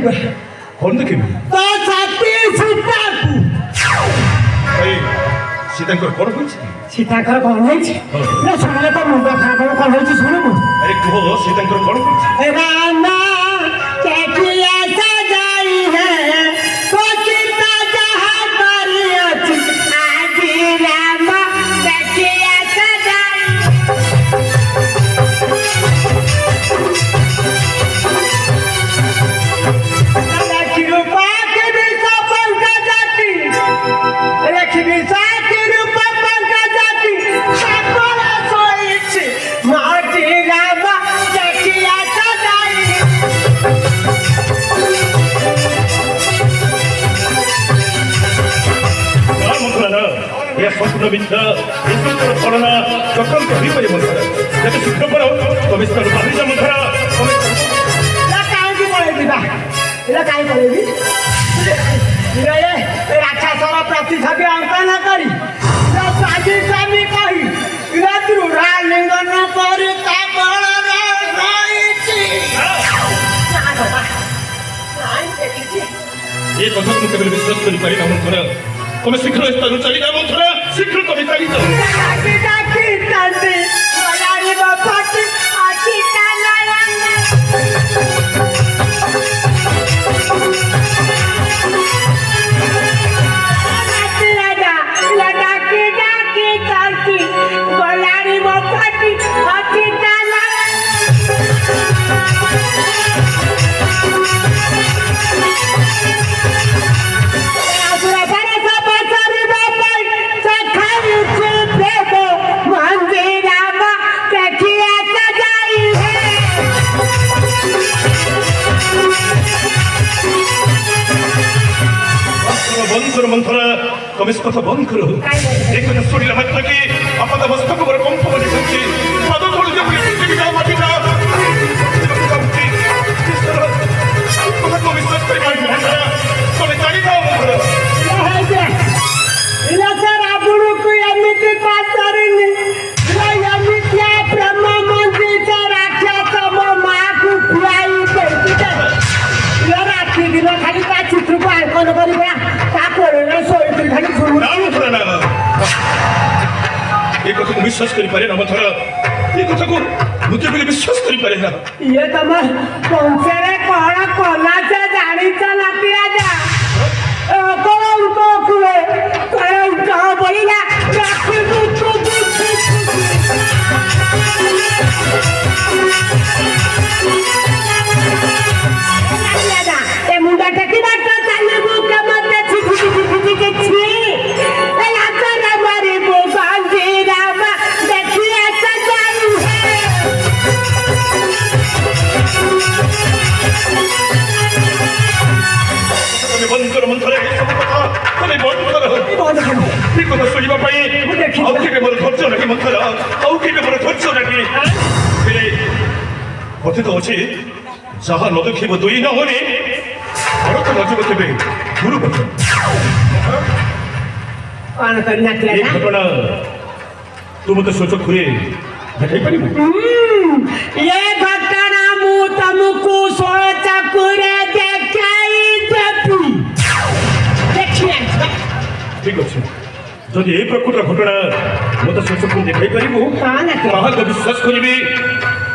ଦେଖିବା କଣ ଦେଖିବି ତ ଛାତି ସୀତାକୁ ଭାଇ ସୀତାଙ୍କର କଣ ହୋଇଛି ସୀତାଙ୍କର କଣ ହେଇଛି ନା ଶୁଣିଲେ ତ ମୁଣ୍ଡ ଖରାପ କଣ ହେଇଛି ଶୁଣିବୁ ଆରେ କୁହ ସୀତାଙ୍କର କଣ ହୋଇଛି ରାମ କେଠିଆ ସଜାଇ ହେ ତ ସୀତା ଯାହା କରିଅଛି ଆଜି ରାମ କେଠିଆ ସଜାଇ ଦେଖିରୁ ପାଖି ବିଷ ପଙ୍କ ଜାତି ଦେଖିବି ସାଥି ରୂପ ପଙ୍କ ଜାତି সকল ଶୋଇଛି ମାଟି ରାମ ଦେଖିଆ ସଜାଇ ଏ ସମ୍ପୂର୍ଣ୍ଣ ମିଥ୍ୟା ଈଶ୍ୱରଙ୍କର କଳନା ଚକ୍ରାନ୍ତ ହୋଇପାରେ ମନ୍ଥରା ଯେତେ ଶୀଘ୍ର କର ତମେ ସ୍ଥାନ ବାହାରିଯା ମନ୍ଥରା କାହିଁକି ପଳେଇଯିବା ଏଇଟା କାହିଁ ପଳେଇବି ରାକ୍ଷସର ପ୍ରତିଛବି ଅଙ୍କନ କରି ସ୍ୱାମୀ ସ୍ୱାମୀ କହି ଦୃଢ଼ାଲିଙ୍ଗନ କରି ତା ବଳରେ ରହିଛି ଏ କଥାକୁ ମୁଁ କେବେ ବିଶ୍ୱାସ କରିପାରି ନା ମନ୍ଥରା ତମେ ଶୀଘ୍ର ଏ ସ୍ଥାନରୁ ଚାଲିଯା ମନ୍ଥରା ଶୀଘ୍ର ତମେ ଚାଲିଯାଅ ଡାକି ଡାକି ତାନ୍ତି ବଲାରିବ ଫଟି ଅଛି ଡାକି ଡାକି ତାନ୍ତି ବଲାରିବ ଫଟି ଅଛି बंद करो मंथरा तुम इस कथा बंद करो एक दिन सुनिला मात्र की आपद मस्तक पर कंप बनी पड़ती पद तोड़ दे पुलिस की जाओ माटी ना कथा को विश्वास कर पाई मंथरा तुम जानी जाओ मंथरा इला सर आपनु को एमिति पातरिनी इला एमितिया ब्रह्म मंदिर से राख्या तम मां को खुआई देती इला राखी दिन खाली का चित्र को आंकन करिबा ता कोरे सोई खाली सुनु ना मंथरा ना एक कथा को विश्वास कर पारे ना मंथरा ये कथा को मुझे भी विश्वास कर पारे ना ये तम पंचरे कोण कोला से जानी चला राजा कोण को कुले कोण का बोलिला राखी तू ए मुंडा टेकी बात चाले बुके मते छिछि छी ए लाचा रे मारी बो बांधी राम देखिए सजाई तुम्हें बंद करो मंथरा ये सब कथा तुम्हें बंद करो ये कथा सुनिबा पई आउ के मोर धैर्य नहीं मंथरा आउ के मोर धैर्य नहीं फिरे कथित अछि जहाँ न देखिब दुई न होने भरत नजिब केबे गुरु बचन कौन करना ये किया घटना तुम तो सोचो खुरे देखाई पारिबो ये घटना मु तुमको सोच करे देखाई देती देखिए ठीक अछि जदि ए प्रकृत घटना मते सोचो खुरे देखाई पारिबो कौन है ताहा तो विश्वास करिबे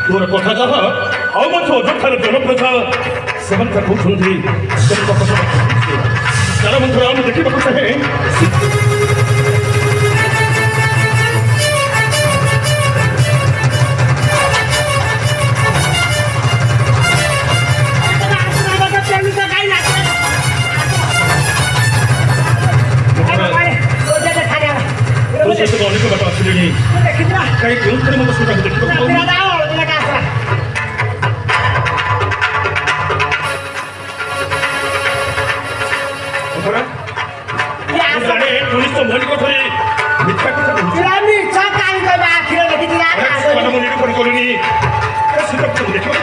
तोर कथा जहाँ आउ मत अयोध्यार जनप्रजा सेवन का कहते सारा मंत्र आम देखा चाहे तो सहित अनेक बाट आसिले कहीं क्यों मत सुधा देखा मिथ्या कथा निरूपण करूनी देखा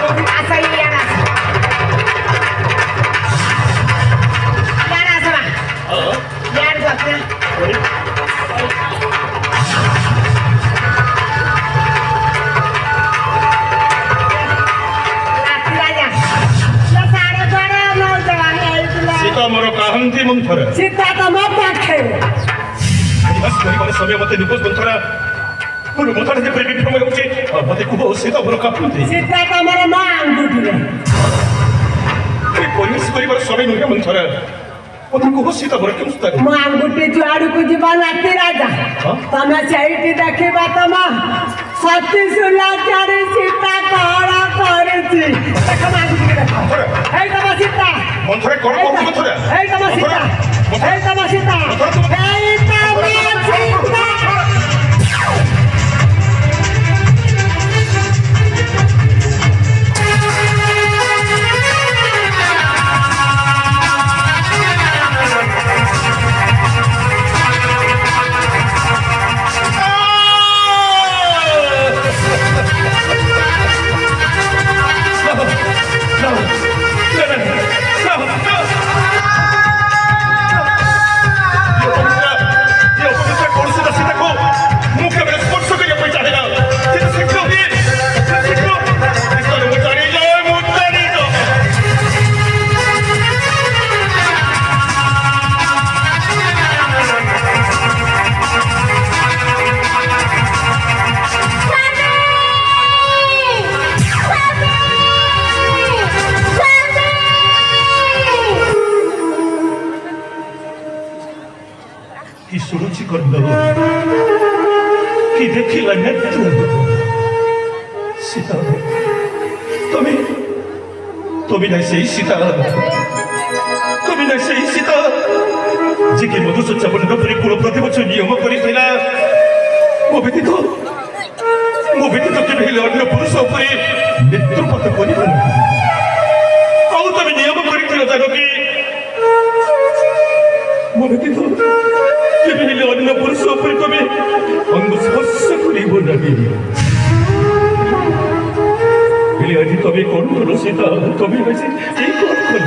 ତମ ପାଖରେ ନିବାସ କରିବାର ସମୟ ମୋତେ ନିପୋଜ ମନ୍ଥରା ମୋର ମଥାରେ ଯେପରି ବିଭ୍ରମ ହେଉଛି ମୋତେ କୁହ ସୀତା ମୋର କାପୁନ୍ତି ସୀତା ତମର ମା ଆଙ୍ଗୁଠିରେ ପରିବେଶ କରିବାର ସମୟ ନୁହେଁ ମନ୍ଥରା ମୋତେ କୁହ ସୀତା ମୋର କେଉଁ ସ୍ଥାନ ମୋ ଆଙ୍ଗୁଠି ଯୁଆଡକୁ ଯିବ ନାତି ରାଜା ତମେ ସେଇଠି ଦେଖିବ ତମ ସତୀ ସୁଲାଚାରୀ ସୀତା କଣ କରିଛି ଦେଖ ମୋ ଆଙ୍ଗୁଠିକି ଦେଖ ଏଇ ତମ ସୀତା ମନ୍ଥରା କଣ କହୁଛି ମନ୍ଥରା ଏଇ ତମ ସୀତା ଏଇ ତମ ସୀତା ଏଇ ତମ ସୀତା কি শুনেছি কর্ণ কি দেখিলা নেত্র সীতা তুমি তুমি না সেই সীতা তুমি না সেই সীতা যে কি মধুসজ্জা মণ্ডপরে কুল প্রতিবছর নিয়ম করিলা ମୋ ବ୍ୟତୀତ କେବେ ହେଲେ ଅନ୍ୟ ପୁରୁଷ ଉପରେ ନେତୃପାତ କରିବ ନାହିଁ ଆଉ ତମେ ନିୟମ କରିଥିଲ ଜାନକୀ ମୋ ବ୍ୟତୀତ କେବେ ହେଲେ ଅନ୍ୟ ପୁରୁଷ ଉପରେ ତମେ ଅଙ୍ଗ ସ୍ପର୍ଶ କରିବ ନାହିଁ ହେଲେ ଆଜି ତମେ କଣ କଲ ସୀତା ତମେ ଆଜି এই କଣ କଲ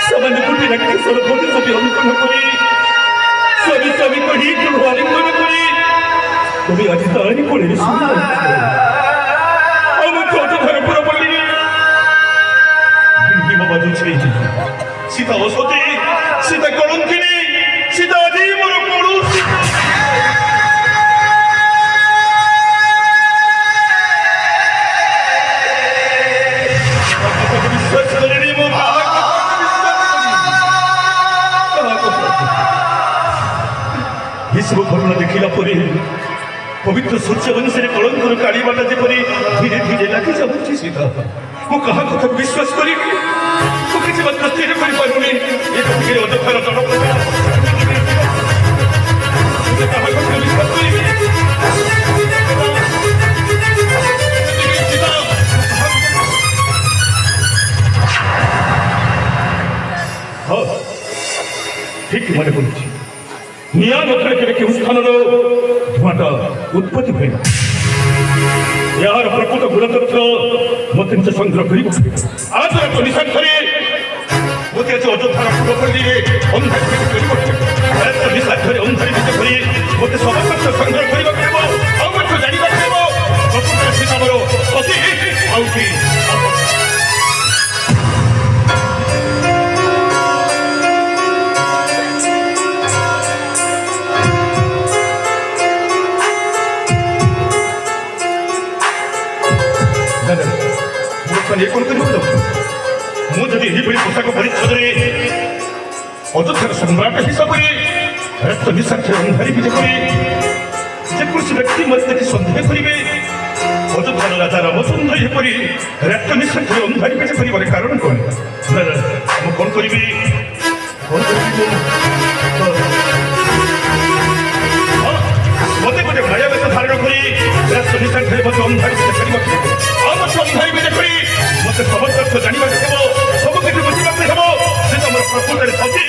ସାମାନ୍ୟ ଗୋଟିଏ ରାକ୍ଷସର ପ୍ରତିଛବି ଅଙ୍କନ କରି ସ୍ୱାମୀ ସ୍ୱାମୀ କହି ଗୃହ ଆଲିଙ୍ଗନ କରି ତମେ ଆଜି ତାରି କୋଳରେ ଶୋଇ ଆଉ ମୁଁ ଅଯୋଧ୍ୟାର ପୁରପଲ୍ଲୀରେ ବିଣ୍ଡିମ ବାଜୁଛି ସୀତା ଅସତୀ ସୀତା କଳଙ୍କିନୀ ସୀତା ଆଜି ମୋର ପଡ଼ୋଶୀ ବିଶ୍ୱାସ କରେନି ମୋ ଏସବୁ ଘଟଣା ଦେଖିଲା ପରେ ପବିତ୍ର ସୂର୍ଯ୍ୟବଂଶରେ କଳଙ୍କର କାଳିବାଟା ଯେପରି ଧୀରେ ଧୀରେ ଲାଗି ଯାଉଛି ସୀତା ମୁଁ କାହା କଥାକୁ ବିଶ୍ୱାସ କରିବି ମୁଁ କିଛି ମାତ୍ର ସ୍ଥିର କରିପାରୁନି ଏ କଥିରେ ଅଯଥାର ଜଣକ କାହା କଥା ବିଶ୍ୱାସ କରିବି ହଁ ଠିକ ମନେ ପଡୁଛି ନିଆଁ ନଥିଲେ କେବେ କେଉଁ ସ୍ଥାନର ଧୂଆଁଟା ଉତ୍ପତ୍ତି ହୁଏ ନା ଏହାର ପ୍ରକୃତ ଗୁଣତତ୍ଵ ମୋତେ ନିଜ ସଂଗ୍ରହ କରିବ ଆଜର ନିଶାଖରେ ମୋତେ ଆଜି ଅଯୋଧ୍ୟାର ପୁରପଲ୍ଲୀରେ ଅନ୍ଧାରୀ ବିଜେ କରିବ ନିଶାଖରେ ଅନ୍ଧାରୀ ବିଜେ କରି ମୋତେ ସମସ୍ତ ସଂଗ୍ରହ କରିବାକୁ ହେବ ଆଉ ମଧ୍ୟ ଜାଣିବାକୁ ହେବ ପ୍ରକୃତରେ ସୀତା ମୋର ସତୀ ଆଉ କି ମୁଁ ଯଦି ଏହିଭଳି ପୋଷାକ ପରିଚ୍ଛଦରେ ଅଯୋଧ୍ୟାର ସମ୍ରାଟ ହିସାବରେ ରକ୍ତ ନିଶାକ୍ଷର ଅନ୍ଧାରୀ ବିଜେ କରି ଯେକୌଣସି ବ୍ୟକ୍ତି ମୋତେ ଦେଖି ସନ୍ଦେହ କରିବେ ଅଯୋଧ୍ୟାର ରାଜା ରାମଚନ୍ଦ୍ର ଏପରି ରକ୍ତ ନିଶାକ୍ଷର ଅନ୍ଧାରୀ ବିଜେ କରିବାର କାରଣ କ'ଣ ମୁଁ କ'ଣ କରିବି ମୋତେ ଗୋଟେ ମାୟା ବେଶ ଧାରଣ କରି ରକ୍ତ ନିଶାକ୍ଷରେ ମୋତେ ଅନ୍ଧାରୀ ବିଜେ କରିବାକୁ ଆଉ ମୋତେ ଅନ୍ଧାରୀ ବିଜେ କରି ମୋତେ ସମସ୍ତ ଜାଣିବାକୁ ହେବ ସବୁ କିଛି ବୁଝିବାକୁ ହେବ ସେ ତମର ପ୍ରକୃତରେ ସତୀ